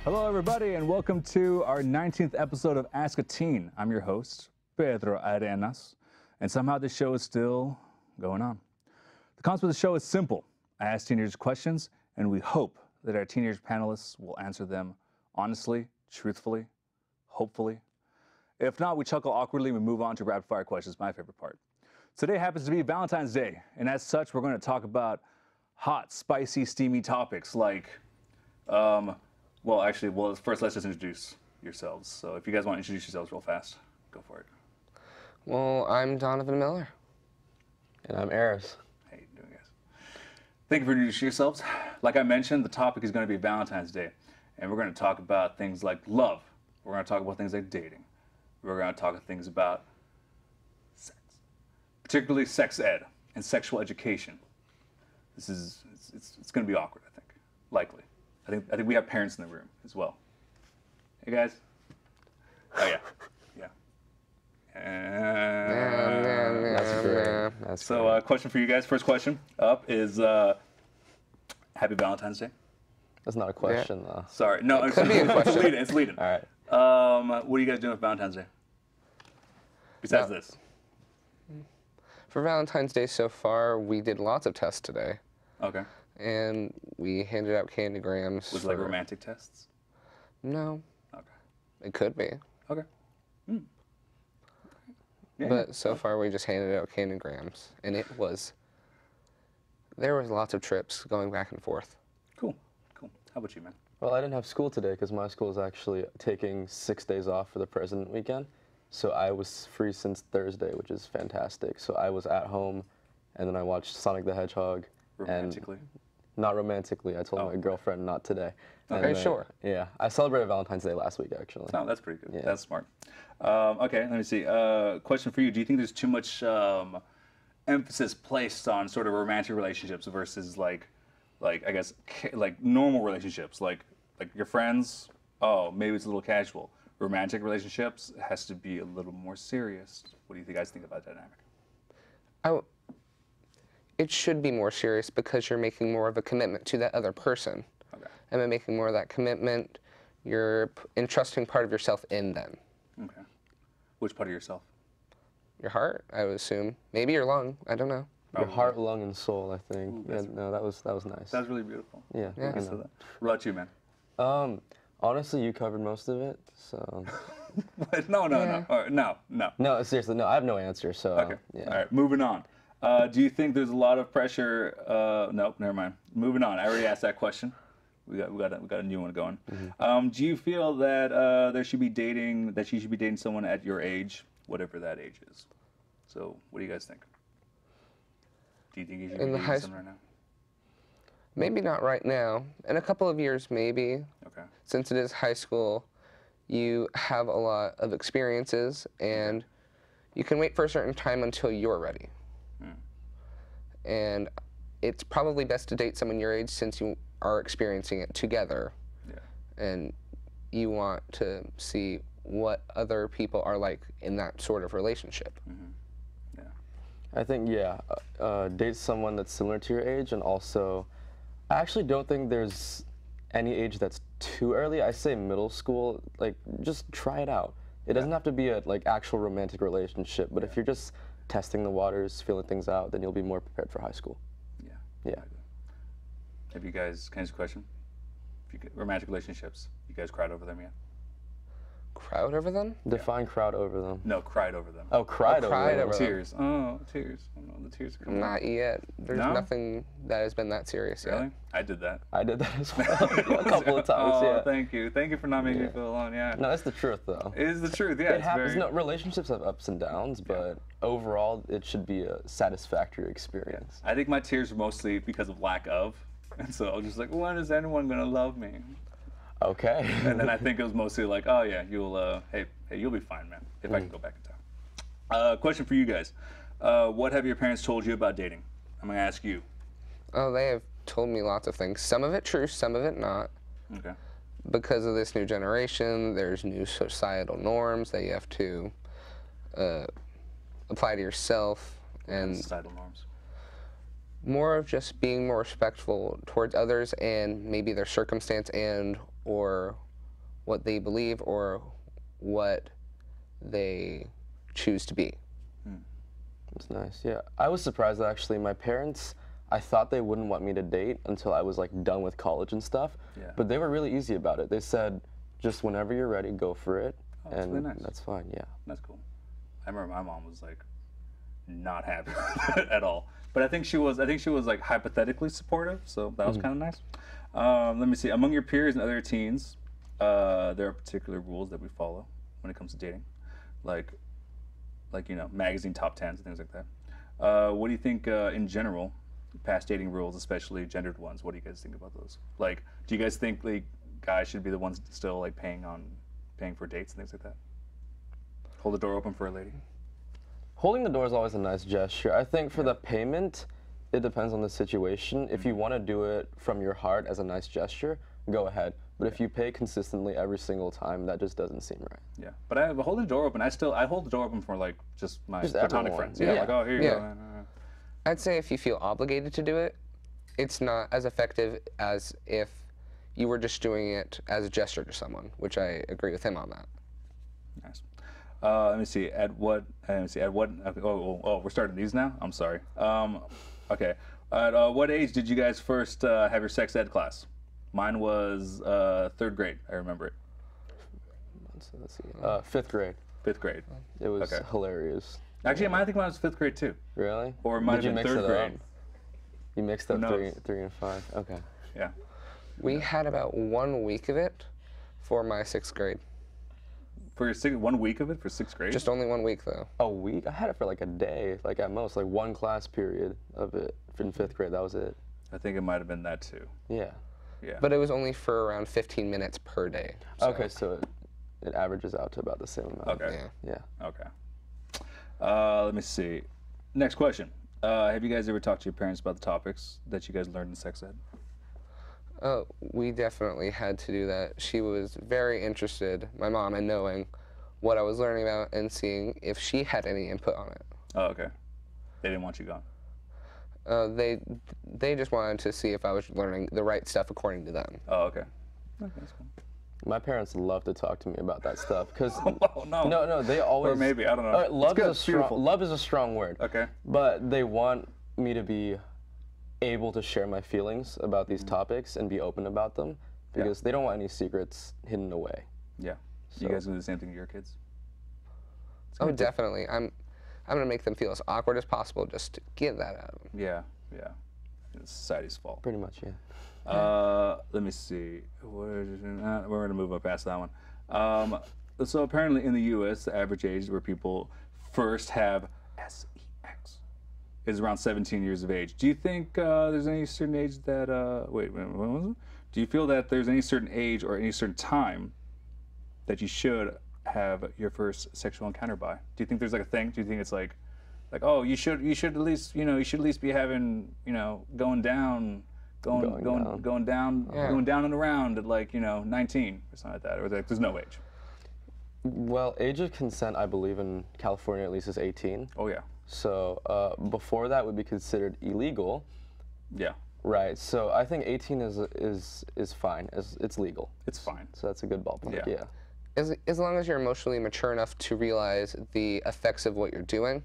Hello, everybody, and welcome to our 19th episode of Ask a Teen. I'm your host, Pedro Arenas, and somehow this show is still going on. The concept of the show is simple. I ask teenagers questions, and we hope that our teenage panelists will answer them honestly, truthfully, hopefully. If not, we chuckle awkwardly and we move on to rapid-fire questions, my favorite part. Today happens to be Valentine's Day, and as such, we're going to talk about hot, spicy, steamy topics like, first let's just introduce yourselves. So if you guys want to introduce yourselves real fast, go for it. Well, I'm Donovan Miller. And I'm Eris. How you doing, guys? Thank you for introducing yourselves. Like I mentioned, the topic is going to be Valentine's Day, and we're going to talk about things like love. We're going to talk about things like dating. We're going to talk things about sex, particularly sex ed and sexual education. It's going to be awkward, I think, likely. I think we have parents in the room as well. Hey guys. Oh yeah, yeah. That's great. That's So, great. question for you guys. First question up is Happy Valentine's Day. That's not a question, though. Sorry, no, It could be a question. It's leading. All right. What are you guys doing for Valentine's Day? Besides No. this. For Valentine's Day so far, we did lots of tests today, Okay. and we handed out candygrams. Was it like romantic tests? No, Okay. it could be. Okay. Yeah, But so far, we just handed out candygrams, and there was lots of trips going back and forth. Cool. How about you, man? Well, I didn't have school today because my school is actually taking 6 days off for the President weekend. So I was free since Thursday, which is fantastic. So I was at home, and then I watched Sonic the Hedgehog. Romantically? And not romantically. I told Oh. my girlfriend not today. Okay, And, sure. Yeah. I celebrated Valentine's Day last week, actually. Oh, that's pretty good. Yeah. That's smart. Okay, let me see. Question for you. Do you think there's too much emphasis placed on sort of romantic relationships versus like I guess like normal relationships, like your friends? Oh, maybe it's a little casual. Romantic relationships has to be a little more serious. What do you guys think about that dynamic? It should be more serious because you're making more of a commitment to that other person. Okay. And by making more of that commitment, you're entrusting part of yourself in them. Okay. Which part of yourself? Your heart, I would assume. Maybe your lung. I don't know. Your heart, lung, and soul, I think. Ooh, Yeah, that's- no, that was nice. That's really beautiful. Yeah, Yeah. I So know. that. What about you, man? Honestly, you covered most of it, so. No. Yeah. All right, no. No, seriously, no, I have no answer, so. Okay. Yeah. All right. Moving on. Do you think there's a lot of pressure? Nope. Never mind. Moving on. I already asked that question. We got a new one going. Do you feel that you should be dating someone at your age, whatever that age is? So, what do you guys think? Do you think you should be In the dating high someone right now? Maybe not right now. In a couple of years, maybe. Okay. Since it is high school, you have a lot of experiences, and you can wait for a certain time until you're ready. And it's probably best to date someone your age since you are experiencing it together. Yeah. And you want to see what other people are like in that sort of relationship. Yeah. I think, yeah, date someone that's similar to your age, and also, I actually don't think there's any age that's too early. I say middle school, like, just try it out. It doesn't have to be a, like, actual romantic relationship, but if you're just testing the waters, feeling things out, then you'll be more prepared for high school. Yeah. Yeah. Have you guys? Can I ask a question? Romantic relationships. You guys cried over them yet? Crowd over them? Define crowd over them. No, cried over them. Oh, cried over cried them. over them. Tears. Oh, tears. Oh, no, the tears are coming. Not yet. There's No? nothing that has been that serious yet. Really? I did that. I did that as well a couple of times, Oh, yeah. thank you. Thank you for not making me feel alone. Yeah. No, that's the truth, though. It is the truth. Yeah. It It's happens. very. No, relationships have ups and downs, but overall, it should be a satisfactory experience. I think my tears are mostly because of lack of, and so I was just like, when is anyone gonna love me? Okay. And then I think it was mostly like, oh yeah, hey, you'll be fine, man. If I can go back in time. Question for you guys: what have your parents told you about dating? I'm gonna ask you. Oh, they have told me lots of things. Some of it true, some of it not. Okay. Because of this new generation, there's new societal norms that you have to apply to yourself, and Societal norms. more of just being more respectful towards others and maybe their circumstance and or what they believe or what they choose to be. That's nice. Yeah, I was surprised that actually my parents, I thought they wouldn't want me to date until I was like done with college and stuff. Yeah. But they were really easy about it. They said, just whenever you're ready, go for it. That's And really nice. that's fine, yeah. That's cool. I remember my mom was like not happy with it at all. But I think she was like hypothetically supportive, so that was kind of nice. Let me see. Among your peers and other teens, there are particular rules that we follow when it comes to dating, like magazine top 10s and things like that. What do you think in general, past dating rules, especially gendered ones? What do you guys think about those? Like, do you guys think like guys should be the ones still like paying for dates and things like that? Hold the door open for a lady. Holding the door is always a nice gesture. I think for the payment, it depends on the situation. If you want to do it from your heart as a nice gesture, go ahead. But if you pay consistently every single time, that just doesn't seem right. Yeah, but I hold the door open. I hold the door open for like just my platonic everyone. friends. Yeah, Yeah. like, oh, here you Yeah. go. I'd say if you feel obligated to do it, it's not as effective as if you were just doing it as a gesture to someone, which I agree with him on that. Nice. Let me see. At what? Okay, we're starting these now. I'm sorry. Okay. At what age did you guys first have your sex ed class? Mine was 3rd grade. I remember it. So let's see. 5th grade. 5th grade. It was Okay. hilarious. Actually, I think mine was 5th grade too. Really? Or it might Did you have been mix 3rd it grade. up? You mixed up Who knows? 3 and 5. Okay. Yeah. We had about 1 week of it for my 6th grade. For your 1 week of it for 6th grade. Just only 1 week though. A week? I had it for like a day, like at most, like one class period of it in 5th grade. That was it. I think it might have been that too. Yeah. Yeah. But it was only for around 15 minutes per day. So, Okay, so it averages out to about the same amount. Okay. Yeah. Yeah. Okay. Let me see. Next question. Have you guys ever talked to your parents about the topics that you guys learned in sex ed? We definitely had to do that. She was very interested, my mom, in knowing what I was learning about and seeing if she had any input on it. Oh, okay. They didn't want you gone. They just wanted to see if I was learning the right stuff according to them. Oh, okay. Okay, that's cool. My parents love to talk to me about that stuff because Oh, no. no, they always. Or maybe, I don't know. Love It's good, is a it's strong. beautiful. Love is a strong word. Okay. But they want me to be able to share my feelings about these topics and be open about them because they don't want any secrets hidden away. Yeah. You guys do the same thing to your kids? Oh, definitely. I'm gonna make them feel as awkward as possible just to get that out of them. Yeah, yeah. It's society's fault. Pretty much, yeah. Let me see. We're going to move up past that one. So apparently in the U.S., the average age where people first have sex is around 17 years of age. Do you think there's any certain age that, wait, what was it? Do you feel that there's any certain age or any certain time that you should have your first sexual encounter by? Do you think there's like a thing? Do you think it's like, oh, you should at least, you should at least be having, going down and around at like, 19 or something like that, or like there's no age? Well, age of consent, I believe in California at least is 18. Oh yeah. So before that would be considered illegal. Yeah. Right. So I think 18 is fine. It's legal. It's fine. So that's a good ballpark. Yeah. As long as you're emotionally mature enough to realize the effects of what you're doing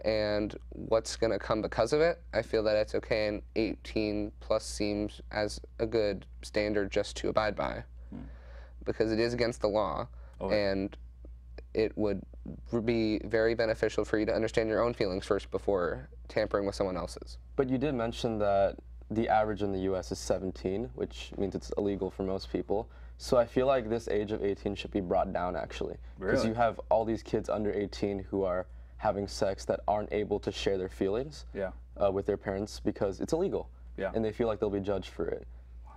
and what's going to come because of it, I feel that it's okay, and 18 plus seems as a good standard just to abide by because it is against the law, and it would be very beneficial for you to understand your own feelings first before tampering with someone else's. But you did mention that the average in the U.S. is 17, which means it's illegal for most people. So I feel like this age of 18 should be brought down, actually. Because Really? you have all these kids under 18 who are having sex that aren't able to share their feelings Yeah. with their parents because it's illegal. Yeah. And they feel like they'll be judged for it.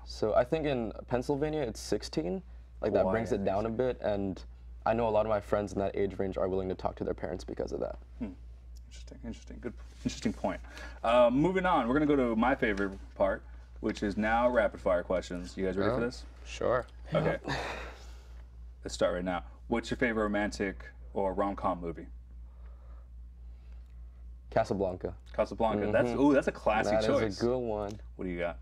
So I think in Pennsylvania it's 16. Like that brings it down a bit. And I know a lot of my friends in that age range are willing to talk to their parents because of that. Interesting. Good. Interesting point. Moving on, we're gonna go to my favorite part, which is now rapid fire questions. You guys ready for this? Sure. Okay. Let's start right now. What's your favorite romantic or rom-com movie? Casablanca. Casablanca. That's a classy That choice. is a good one. What do you got?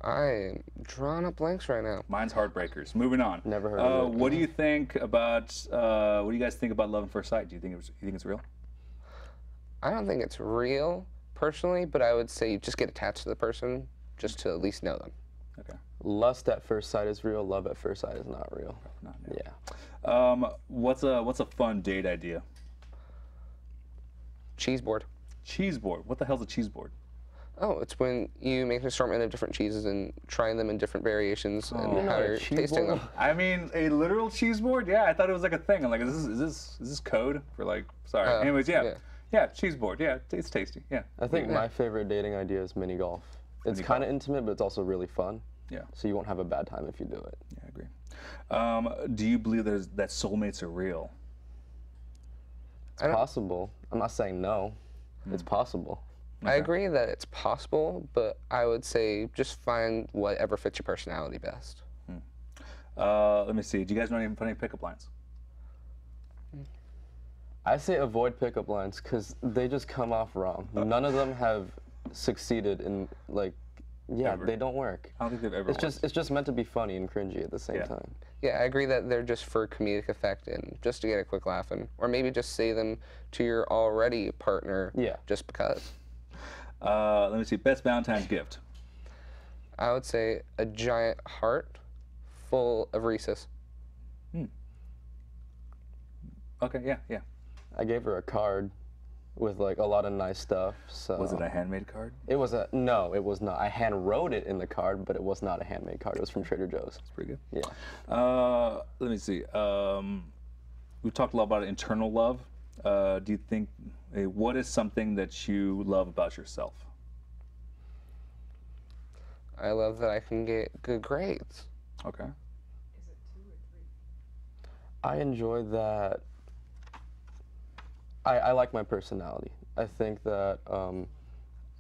I'm drawing up blanks right now. Mine's Heartbreakers. Moving on. Never heard of it. What do you think about? What do you guys think about love at first sight? Do you think it's real? I don't think it's real personally, but I would say you just get attached to the person just to at least know them. Okay. Lust at first sight is real. Love at first sight is not real. Not Yeah. What's a fun date idea? Cheese board. Cheese board. What the hell's a cheese board? Oh, it's when you make an assortment of different cheeses and trying them in different variations and how you're tasting them. I mean, a literal cheese board? Yeah, I thought it was like a thing. I'm like, is this code for like? Sorry. Anyways, yeah, cheese board. Yeah, it's tasty. Yeah. I think my favorite dating idea is mini golf. It's kind of intimate, but it's also really fun. Yeah. So you won't have a bad time if you do it. Yeah, I agree. Do you believe that soulmates are real? It's possible. I'm not saying no. It's possible. I agree that it's possible, but I would say just find whatever fits your personality best. Let me see. Do you guys know any funny pickup lines? I say avoid pickup lines because they just come off wrong. None of them have succeeded in Ever. they don't work. I don't think they've ever. It's just meant to be funny and cringy at the same time. Yeah, I agree that they're just for comedic effect and just to get a quick laugh, or maybe just say them to your already partner. Yeah. Just because. Let me see. Best Valentine's gift. I would say a giant heart full of Reese's. Okay. Yeah. I gave her a card with like a lot of nice stuff. So Was it a handmade card? It was no, it was not. I hand wrote it in the card, but it was not a handmade card. It was from Trader Joe's. That's pretty good. Yeah. Let me see. We've talked a lot about internal love. Do you think what is something that you love about yourself? I love that I can get good grades. Okay. Is it 2 or 3? I enjoy that. I like my personality. I think that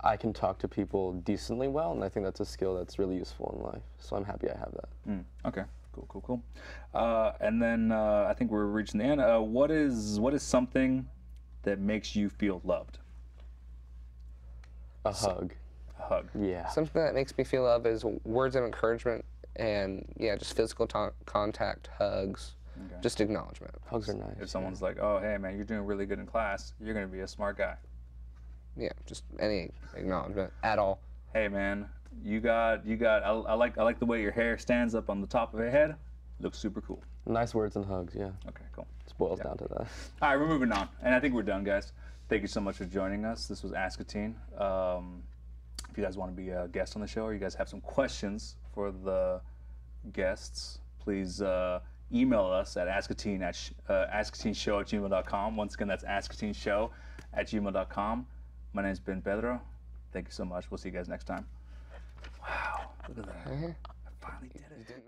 I can talk to people decently well, and I think that's a skill that's really useful in life. So I'm happy I have that. Okay. Cool. And then I think we're reaching the end. What is something that makes you feel loved? A hug. A hug. Yeah. Something that makes me feel love is words of encouragement and just physical contact, hugs, just acknowledgement. Hugs are nice. If someone's like, "Oh, hey man, you're doing really good in class. You're gonna be a smart guy." Yeah, just any acknowledgement at all. Hey man, you got. I like the way your hair stands up on the top of your head. Looks super cool. Nice words and hugs. Yeah. Okay, cool. It boils down to that. All right, we're moving on, and I think we're done, guys. Thank you so much for joining us. This was Ask a Teen. If you guys want to be a guest on the show, or you guys have some questions for the guests, please email us at askateenshow@gmail.com. Once again, that's askateenshow@gmail.com. My name's been Pedro. Thank you so much. We'll see you guys next time. Wow, look at that. I finally did it.